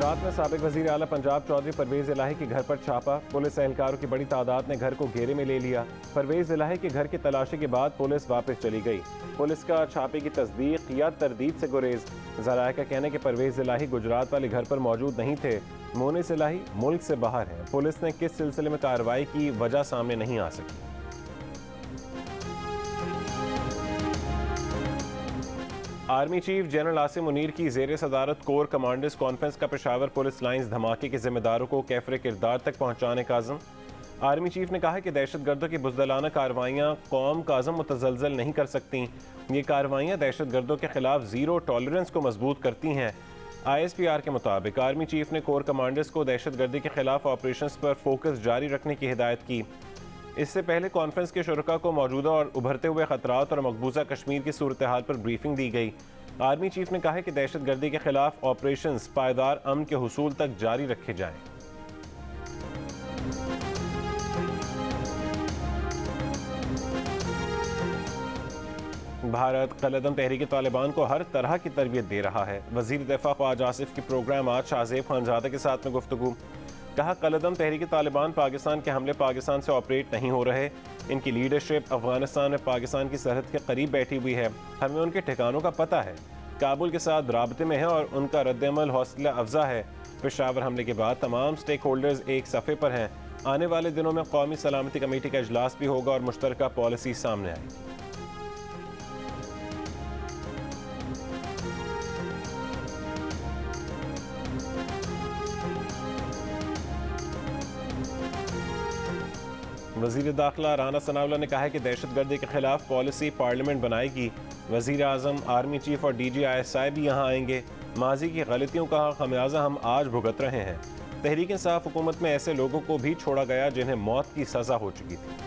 गुजरात में साबिक वजीर आला पंजाब चौधरी परवेज इलाही के घर पर छापा। पुलिस एहलकारों की बड़ी तादाद ने घर को घेरे में ले लिया। परवेज इलाही के घर की तलाशी के बाद पुलिस वापस चली गई। पुलिस का छापे की तस्दीक या तरदीद से गुरेज। ज़राए का कहना है कि परवेज इलाही गुजरात वाले घर पर मौजूद नहीं थे। मोनिस इलाही मुल्क से बाहर है। पुलिस ने किस सिलसिले में कार्रवाई की वजह सामने नहीं आ सकी। Army chief general Asim Munir की ज़ेर सदारत कोर कमांडर्स कॉन्फ्रेंस का पेशावर पुलिस लाइंस धमाके के जिम्मेदारों को कैफरे किरदार तक पहुँचाने का अज़म। आर्मी चीफ ने कहा है कि दहशतगर्दों की बुज़दिलाना कार्रवाइयाँ कौम का अज़म मुतज़लज़ल नहीं कर सकती। ये कार्रवाइयाँ दहशतगर्दों के खिलाफ ज़ीरो टॉलरेंस को मजबूत करती हैं। ISPR के मुताबिक आर्मी चीफ ने कोर कमांडर्स को दहशतगर्दी के खिलाफ ऑपरेशंस पर फोकस जारी रखने की हिदायत की। इससे पहले कॉन्फ्रेंस के शुरका को मौजूदा और उभरते हुए खतरात और मकबूजा कश्मीर की सूरत हाल पर ब्रीफिंग दी गई। आर्मी चीफ ने कहा है कि दहशतगर्दी के खिलाफ ऑपरेशंस पायदार अमन के हुसूल तक जारी रखे जाएं। भारत कलअदम तहरीक तालिबान को हर तरह की तरबियत दे रहा है। वज़ीर दिफा ख्वाज आसिफ की प्रोग्राम आज शाहज़ेब खानज़ादा के साथ में गुफ्तगू। कहा कलअदम तहरीक तालिबान पाकिस्तान के हमले पाकिस्तान से ऑपरेट नहीं हो रहे। इनकी लीडरशिप अफगानिस्तान में पाकिस्तान की सरहद के करीब बैठी हुई है। हमें उनके ठिकानों का पता है, काबुल के साथ राबते में है और उनका रद्द-ए-अमल हौसला अफजा है। पेशावर हमले के बाद तमाम स्टेक होल्डर्स एक सफ़े पर हैं। आने वाले दिनों में कौमी सलामती कमेटी का इजलास भी होगा और मुश्तरका पॉलिसी सामने आएगी। वज़ीर दाखिला राना सनाउल्लाह ने कहा है कि दहशतगर्दी के खिलाफ पॉलिसी पार्लियामेंट बनाएगी। वज़ीर आज़म, आर्मी चीफ और DG ISI भी यहाँ आएंगे। माजी की गलतियों का खमियाजा हम आज भुगत रहे हैं। तहरीक इंसाफ हुकूमत में ऐसे लोगों को भी छोड़ा गया जिन्हें मौत की सज़ा हो चुकी थी।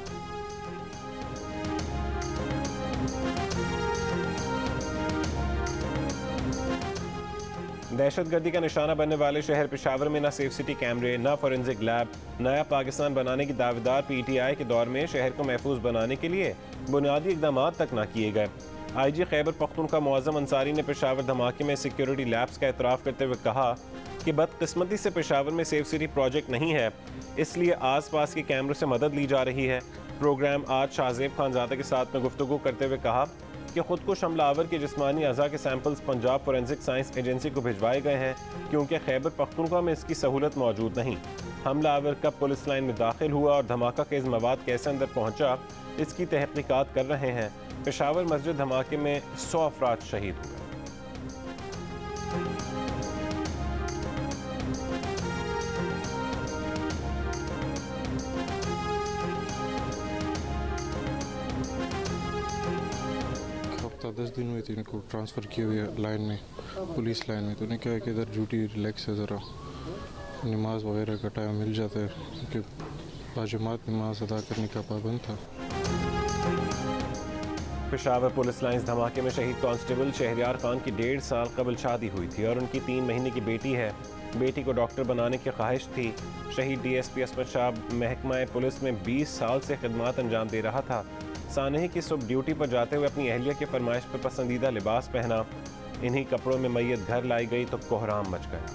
दहशतगर्दी का निशाना बनने वाले शहर पेशावर में न सेफ सिटी कैमरे, न फॉरेंसिक लैब। नया पाकिस्तान बनाने की दावेदार PTI के दौर में शहर को महफूज बनाने के लिए बुनियादी इकदाम तक न किए गए। IG खैबर पख्तूनख्वा मुअज़्ज़म अंसारी ने पेशावर धमाके में सिक्योरिटी लैब्स का एतराफ़ करते हुए कहा कि बदकिस्मती से पेशावर में सेफ सिटी प्रोजेक्ट नहीं है, इसलिए आस पास के कैमरों से मदद ली जा रही है। प्रोग्राम आज शाहज़ेब खानज़ादा के साथ में गुफ्तगू करते हुए कहा कि खुदकुश हमलावर के जिस्मानी अज़ा के samples Punjab forensic science agency को भिजवाए गए हैं, क्योंकि खैबर पख्तूनख्वा में इसकी सहूलत मौजूद नहीं। हमलावर कब पुलिस लाइन में दाखिल हुआ और धमाका खेज मवाद कैसे अंदर पहुंचा, इसकी तहकीकात कर रहे हैं। पेशावर मस्जिद धमाके में 100 अफराद शहीद हुए। हफ्ता 10 दिन में तो इनको ट्रांसफ़र किए हुए लाइन में, पुलिस लाइन में। तो उन्हें क्या है कि इधर ड्यूटी रिलैक्स है, ज़रा नमाज वगैरह का टाइम मिल जाता है, क्योंकि बाजमात नमाज अदा करने का पाबंद था। पेशावर पुलिस लाइंस धमाके में शहीद कांस्टेबल शहरयार खान की 1.5 साल कबल शादी हुई थी और उनकी 3 महीने की बेटी है। बेटी को डॉक्टर बनाने की ख्वाहिश थी। शहीद DSP असमत शाह महकमा पुलिस में 20 साल से खिदमत अंजाम दे रहा था। सानहे की सुबह ड्यूटी पर जाते हुए अपनी अहलिया की फरमाइश पर पसंदीदा लिबास पहना। इन्हीं कपड़ों में मैयत घर लाई गई तो कोहराम मच गया।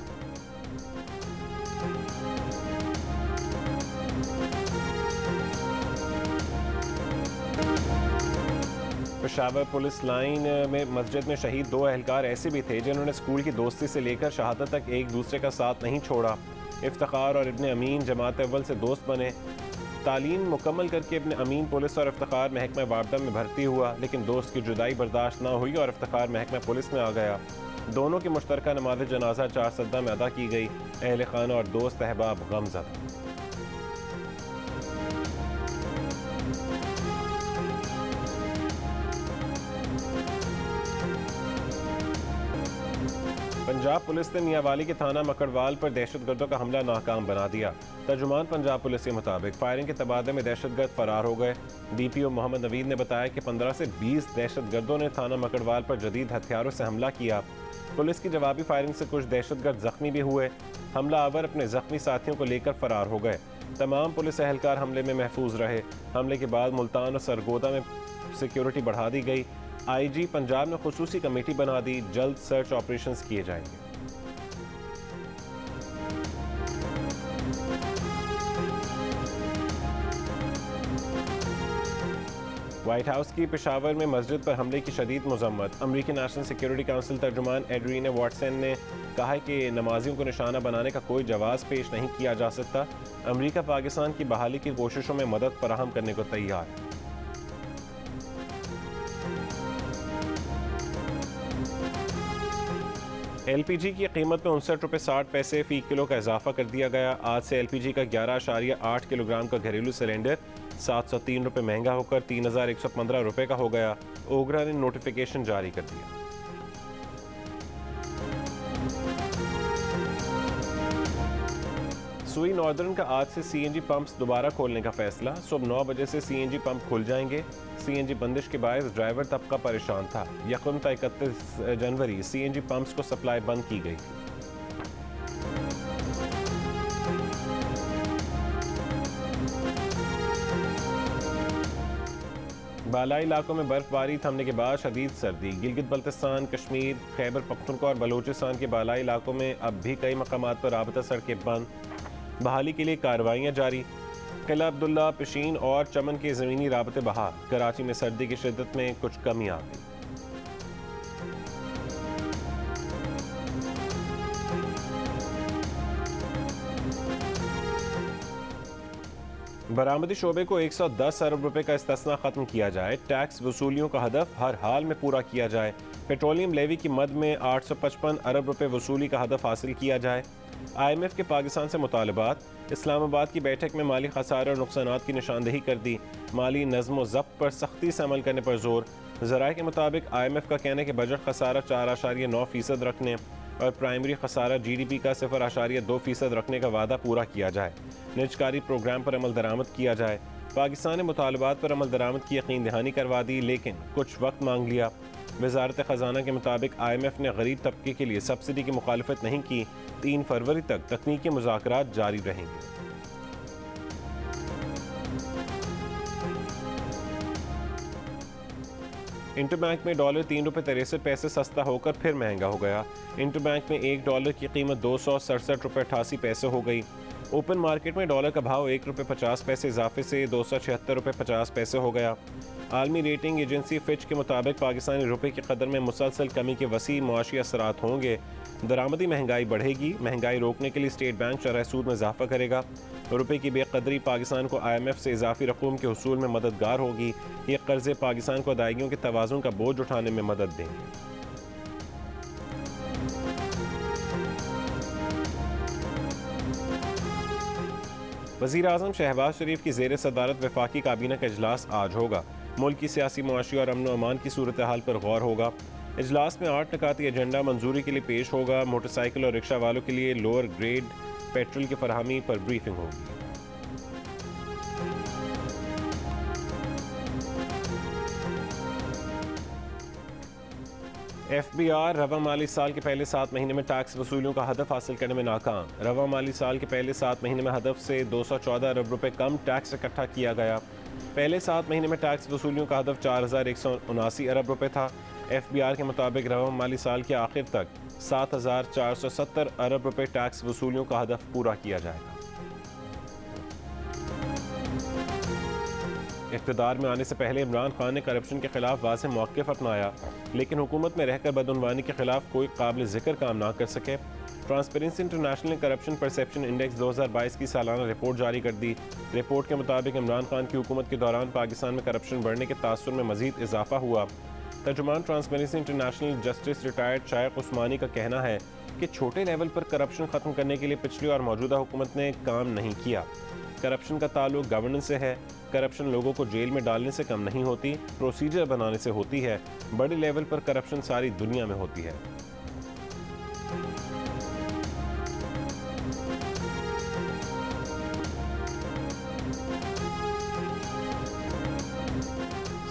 पेशावर पुलिस लाइन में मस्जिद में शहीद 2 एहलकार ऐसे भी थे जिन्होंने स्कूल की दोस्ती से लेकर शहादत तक एक दूसरे का साथ नहीं छोड़ा। इफ्तिखार और इब्ने अमीन जमात अव्वल से दोस्त बने। तालीम मुकम्मल करके इब्ने अमीन पुलिस और इफ्तिखार महकमा वापडा में भर्ती हुआ, लेकिन दोस्त की जुदाई बर्दाश्त न हुई और इफ्तिखार महकमा पुलिस में आ गया। दोनों की मुश्तरका नमाज़ जनाजा 4 सद्दा में अदा की गई। अहल खाना और दोस्त अहबाब गमज़दा। पंजाब पुलिस ने मियांवाली के थाना मकड़वाल पर दहशतगर्दों का हमला नाकाम बना दिया। तर्जुमान पंजाब पुलिस के मुताबिक फायरिंग के तबादले में दहशतगर्द फरार हो गए। DPO मोहम्मद नवीद ने बताया कि 15 से 20 दहशतगर्दों ने थाना मकड़वाल पर जदीद हथियारों से हमला किया। पुलिस की जवाबी फायरिंग से कुछ दहशतगर्द जख्मी भी हुए। हमलावर अपने जख्मी साथियों को लेकर फरार हो गए। तमाम पुलिस एहलकार हमले में महफूज रहे। हमले के बाद मुल्तान और सरगोदा में सिक्योरिटी बढ़ा दी गई। IG पंजाब ने खुसूसी कमेटी बना दी। जल्द सर्च ऑपरेशंस किए जाएंगे। व्हाइट हाउस की पेशावर में मस्जिद पर हमले की शदीद मजम्मत। अमरीकी नेशनल सिक्योरिटी काउंसिल तर्जुमान एड्रीन वाटसन ने कहा है कि नमाजियों को निशाना बनाने का कोई जवाब पेश नहीं किया जा सकता। अमरीका पाकिस्तान की बहाली की कोशिशों में मदद फराहम करने को तैयार। LPG की कीमत में 59.60 फ़ी किलो का इजाफा कर दिया गया। आज से LPG का 11.8 किलोग्राम का घरेलू सिलेंडर 703 रुपये महंगा होकर 3,115 रुपये का हो गया। ओगरा ने नोटिफिकेशन जारी कर दिया। सुई नॉर्दर्न का आज से CNG पंप्स दोबारा खोलने का फैसला। सुबह 9 बजे से CNG पंप खुल जाएंगे। CNG बंदिश के बायस ड्राइवर तबका परेशान था। यकम था 31 जनवरी CNG पंप्स को सप्लाई बंद की गई थी। बालाई इलाकों में बर्फबारी थमने के बाद शदीद सर्दी। गिलगित बल्तिस्तान, कश्मीर, खैबर पख्तूनख्वा और बलूचिस्तान के बालाई इलाकों में अब भी कई मकामात पर राबता सड़कें बंद। बहाली के लिए कार्रवाइयाँ जारी। किला अब्दुल्ला, पिशीन और चमन के ज़मीनी राबते बहाल। कराची में सर्दी की शिद्दत में कुछ कमी आ गई। बरामदी शोबे को 110 अरब रुपए का इस्तिस्ना खत्म किया जाए। टैक्स वसूलियों का हदफ हर हाल में पूरा किया जाए। पेट्रोलियम लेवी की मद में 855 अरब रुपए वसूली का हदफ हासिल किया जाए। IMF के पाकिस्तान से मुतालबात। इस्लामाबाद की बैठक में माली खसारे और नुकसानात की निशानदेही कर दी। माली नज़्म व ज़ब्त पर सख्ती से अमल करने पर जोर। ज़राए के मुताबिक IMF का कहना है कि बजट खसारा 4.9% रखने और प्राइमरी खसारा GDP का 0.2% रखने का वादा पूरा किया जाए। निजकारी प्रोग्राम पर अमल दरामद किया जाए। पाकिस्तान ने मुतालबात पर अमल दरामद की यकीन दहानी करवा दी, लेकिन कुछ वक्त मांग लिया। वजारत ख़जाना के मुताबिक IMF ने गरीब तबके के लिए सब्सिडी की मुखालफत नहीं की। 3 फरवरी तक तकनीकी मुज़ाकरात जारी रहेंगे। इंटरबैंक में डॉलर 3 रुपये 63 पैसे सस्ता होकर फिर महंगा हो गया। इंटरबैंक में $1 की कीमत 267 रुपये 88 पैसे हो गई। ओपन मार्केट में डॉलर का भाव 1 रुपये 50 पैसे इजाफे से 276 रुपये 50 पैसे हो गया। आलमी रेटिंग एजेंसी फिच के मुताबिक पाकिस्तानी रुपये की कदर में मुसलसल कमी के वसी मुआशी असरात होंगे। दरामदी महंगाई बढ़ेगी। महंगाई रोकने के लिए स्टेट बैंक शरह सूद में इजाफा करेगा। रुपये की बेकदरी पाकिस्तान को IMF से इजाफी रकूम के हुसूल में मददगार होगी। ये कर्जे पाकिस्तान को अदायगियों के तवाज़ुन का बोझ उठाने में मदद देंगे। वज़ीर आज़म शहबाज शरीफ की ज़ेर सदारत वफाकी काबीना का इजलास आज होगा। मुल्क की सियासी, मुआशी और अमन व अमान की सूरत हाल पर गौर होगा। इजलास में 8 निकाती एजेंडा मंजूरी के लिए पेश होगा। मोटरसाइकिल और रिक्शा वालों के लिए लोअर ग्रेड पेट्रोल की फरहमी पर ब्रीफिंग होगी। FBR रवा माली साल के पहले 7 महीने में टैक्स वसूलियों का हदफ हासिल करने में नाकाम। रवा माली साल के पहले 7 महीने में हदफ से 214 अरब रुपए कम टैक्स इकट्ठा किया गया। पहले 7 महीने में टैक्स वसूलियों का हदफ 4,179 अरब रुपए था। FBR के मुताबिक रवा माली साल के आखिर तक 7,470 अरब रुपए टैक्स वसूलियों का हदफ पूरा किया जाएगा। इक़्तिदार में आने से पहले इमरान खान ने करप्शन के खिलाफ वाज़ेह मौक़िफ़ अपनाया, लेकिन हुकूमत में रहकर बदउनवानी के खिलाफ कोई काबिल ज़िक्र काम ना कर सके। ट्रांसपेरेंसी इंटरनेशनल ने करप्शन परसेप्शन इंडेक्स 2022 की सालाना रिपोर्ट जारी कर दी। रिपोर्ट के मुताबिक इमरान खान की हुकूमत के दौरान पाकिस्तान में करप्शन बढ़ने के तासुर में मज़ीद इजाफा हुआ। तर्जुमान ट्रांसपेरेंसी इंटरनेशनल जस्टिस रिटायर्ड शायक उस्मानी का कहना है कि छोटे लेवल पर करप्शन ख़त्म करने के लिए पिछली और मौजूदा हुकूमत ने काम नहीं किया। करप्शन का ताल्लुक गवर्नेंस से है। करप्शन लोगों को जेल में डालने से कम नहीं होती, प्रोसीजर बनाने से होती है। बड़े लेवल पर करप्शन सारी दुनिया में होती है।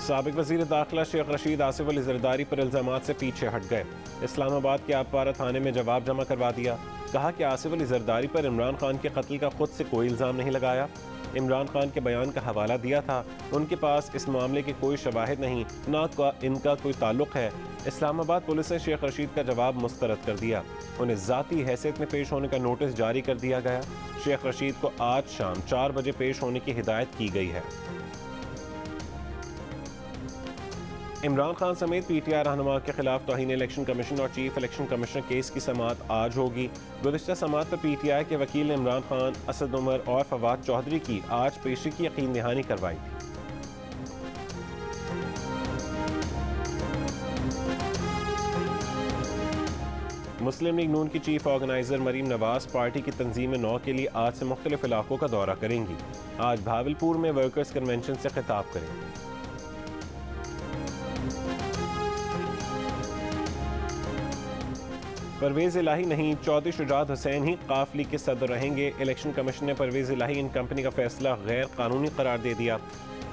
साबिक वज़ीर दाखिला शेख रशीद आसिफ अली ज़रदारी पर इल्ज़ामात से पीछे हट गए। इस्लामाबाद के आबपारा थाने में जवाब जमा करवा दिया। कहा कि आसिफ अली ज़रदारी पर इमरान खान के कत्ल का खुद से कोई इल्ज़ाम नहीं लगाया। इमरान खान के बयान का हवाला दिया था। उनके पास इस मामले के कोई शवाहिद नहीं, ना इनका कोई ताल्लुक है। इस्लामाबाद पुलिस ने शेख रशीद का जवाब मुस्तरद कर दिया। उन्हें ज़ाती हैसियत में पेश होने का नोटिस जारी कर दिया गया। शेख रशीद को आज शाम 4 बजे पेश होने की हिदायत की गई है। इमरान खान समेत PTI रहनुमा के खिलाफ तौहीन इलेक्शन कमीशन और चीफ इलेक्शन कमिश्नर केस की समाअत आज होगी। गुज़िश्ता समाअत पर PTI के वकील ने इमरान खान, असद उमर और फवाद चौधरी की आज पेशी की यकीन दहानी करवाई थी। मुस्लिम लीग नून की chief organiser Maryam Nawaz party की तंजीम 9 के लिए आज से मुख्तलिफ इलाकों का दौरा करेंगी। आज भावलपुर में वर्कर्स कन्वेंशन से खिताब करेंगी। परवेज इलाही नहीं, चौधरी शुजात हुसैन ही काफली के सदर रहेंगे। इलेक्शन कमीशन ने परवेज इलाही इन कंपनी का फैसला गैर कानूनी करार दे दिया।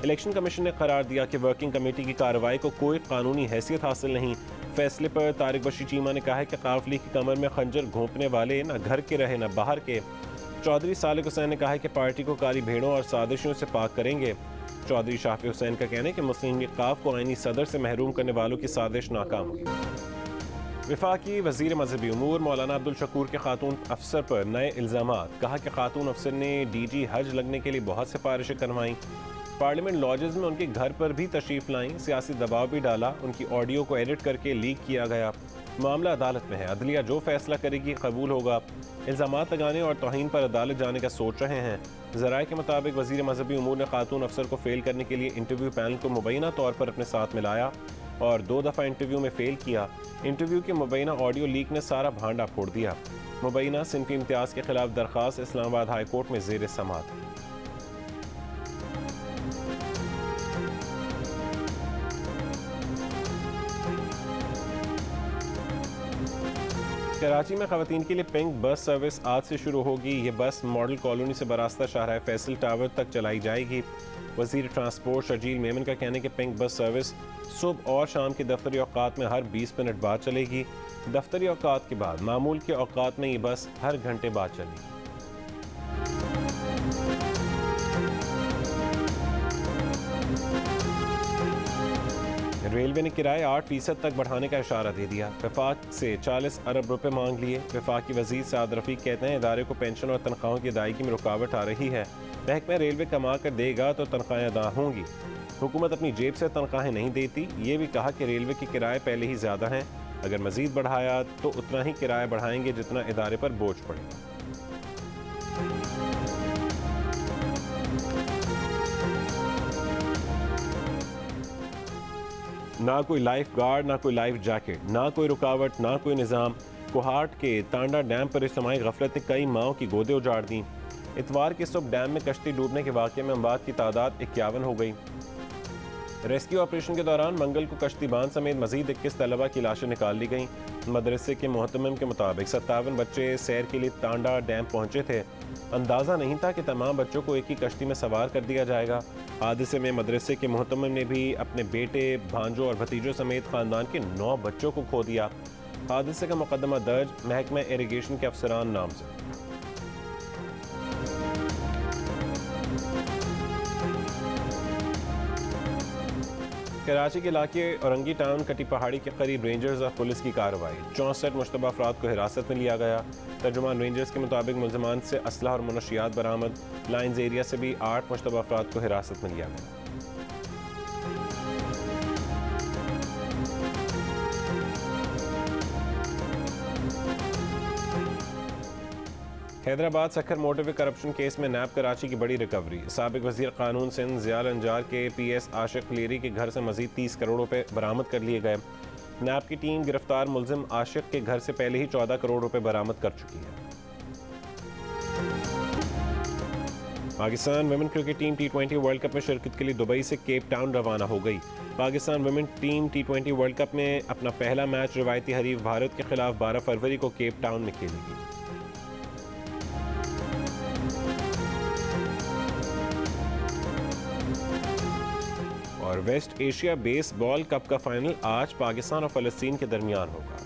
इलेक्शन कमीशन ने करार दिया कि वर्किंग कमेटी की कार्रवाई को कोई कानूनी हैसियत हासिल नहीं। फैसले पर तारिक बशीर चीमा ने कहा है कि काफली की कमर में खंजर घोंपने वाले न घर के रहे न बाहर के। चौधरी सालिक हुसैन ने कहा है कि पार्टी को काली भेड़ों और साजिशों से पाक करेंगे। चौधरी शाफी हुसैन का कहना है कि मुस्लिम लीग काफ को आईनी सदर से महरूम करने वालों की साजिश नाकाम हुई। वफाकी वज़ीर मजहबी उमूर मौलाना अब्दुल शकूर के खातून अफसर पर नए इल्ज़ामात। कहा कि खातून अफसर ने DG हज लगने के लिए बहुत सिफारिशें करवाईं। पार्लियामेंट लॉजेस में उनके घर पर भी तशरीफ़ लाईं। सियासी दबाव भी डाला। उनकी ऑडियो को एडिट करके लीक किया गया। मामला अदालत में है, अदलिया जो फैसला करेगी कबूल होगा। इल्ज़ामात लगाने और तौहीन पर अदालत जाने का सोच रहे हैं। ज़राए के मुताबिक वज़ीर मजहबी उमूर ने खातून अफसर को फेल करने के लिए इंटरव्यू पैनल को मुबैना तौर पर अपने साथ मिलाया और 2 दफ़ा इंटरव्यू में फेल किया। इंटरव्यू के मुबैना ऑडियो लीक ने सारा भांडा फोड़ दिया। मुबैना सिनफी इम्तियाज़ के खिलाफ दरख्वास्त इस्लामाबाद हाई कोर्ट में ज़ेर समाअत। कराची में खवातीन के लिए पिंक बस सर्विस आज से शुरू होगी। ये बस मॉडल कॉलोनी से बरास्ता शाहराह फैसल टावर तक चलाई जाएगी। वज़ीर ट्रांसपोर्ट शर्जील मेमन का कहना है कि पिंक बस सर्विस सुबह और शाम के दफ्तरी औकात में हर 20 मिनट बाद चलेगी। दफ्तरी औकात के बाद मामूल के औकात में ये बस हर घंटे बाद चलेगी। रेलवे ने किराए 8% तक बढ़ाने का इशारा दे दिया। वफाक से 40 अरब रुपए मांग लिए। वफाकी वज़ीर साद रफ़ीक कहते हैं इदारे को पेंशन और तनख्वाहों की अदायगी में रुकावट आ रही है। महकमा रेलवे कमा कर देगा तो तनख्वाहें अदा होंगी। हुकूमत अपनी जेब से तनख्वाहें नहीं देती। ये भी कहा कि रेलवे के किराए पहले ही ज़्यादा हैं, अगर मज़ीद बढ़ाया तो उतना ही किराया बढ़ाएंगे जितना इदारे पर बोझ पड़ेगा। ना कोई लाइफ गार्ड, ना कोई लाइफ जैकेट, ना कोई रुकावट, ना कोई निज़ाम। कोहाट के तांडा डैम पर इज्तिमाई गफलत ने कई माओं की गोदें उजाड़ दी। इतवार के सुबह डैम में कश्ती डूबने के वाक़े में अमवात की तादाद 51 हो गई। रेस्क्यू ऑपरेशन के दौरान मंगल को कश्ती बांध समेत मजीद 21 तलबा की लाशें निकाल ली गईं। मदरसे के मोहतमिम के मुताबिक 57 बच्चे सैर के लिए तांडा डैम पहुंचे थे। अंदाज़ा नहीं था कि तमाम बच्चों को एक ही कश्ती में सवार कर दिया जाएगा। हादसे में मदरसे के मोहतमिम ने भी अपने बेटे, भांजों और भतीजों समेत ख़ानदान के 9 बच्चों को खो दिया। हादसे का मुकदमा दर्ज, महकमा इरिगेशन के अफसरान नामजद। कराची के इलाके औरंगी टाउन कटी पहाड़ी के करीब रेंजर्स और पुलिस की कार्रवाई। 64 मुश्तबा अफराद को हिरासत में लिया गया। तर्जुमान रेंजर्स के मुताबिक मुलजमान से असलहा और मुनशियात बरामद। लाइन्स एरिया से भी 8 मुश्तबा अफराद को हिरासत में लिया गया। Hyderabad Sukkur motorway corruption case में नैब कराची की बड़ी रिकवरी। साबिक वजीर कानून सिंध ज़ियाल अंजार के PS आशिक लीरी के घर से मजीद 30 करोड़ रुपए बरामद कर लिए गए। नैब की टीम गिरफ्तार मुलजिम आशिक के घर से पहले ही 14 करोड़ रुपए बरामद कर चुकी है। Pakistan women cricket team T20 world cup में शिरकत के लिए दुबई से केप टाउन रवाना हो गई। Pakistan women team T20 world cup में अपना पहला मैच रिवायती हरीफ भारत के खिलाफ 12 फरवरी को केप टाउन में खेलेगी। और वेस्ट एशिया बेसबॉल कप का फाइनल आज पाकिस्तान और फ़लस्तीन के दरमियान होगा।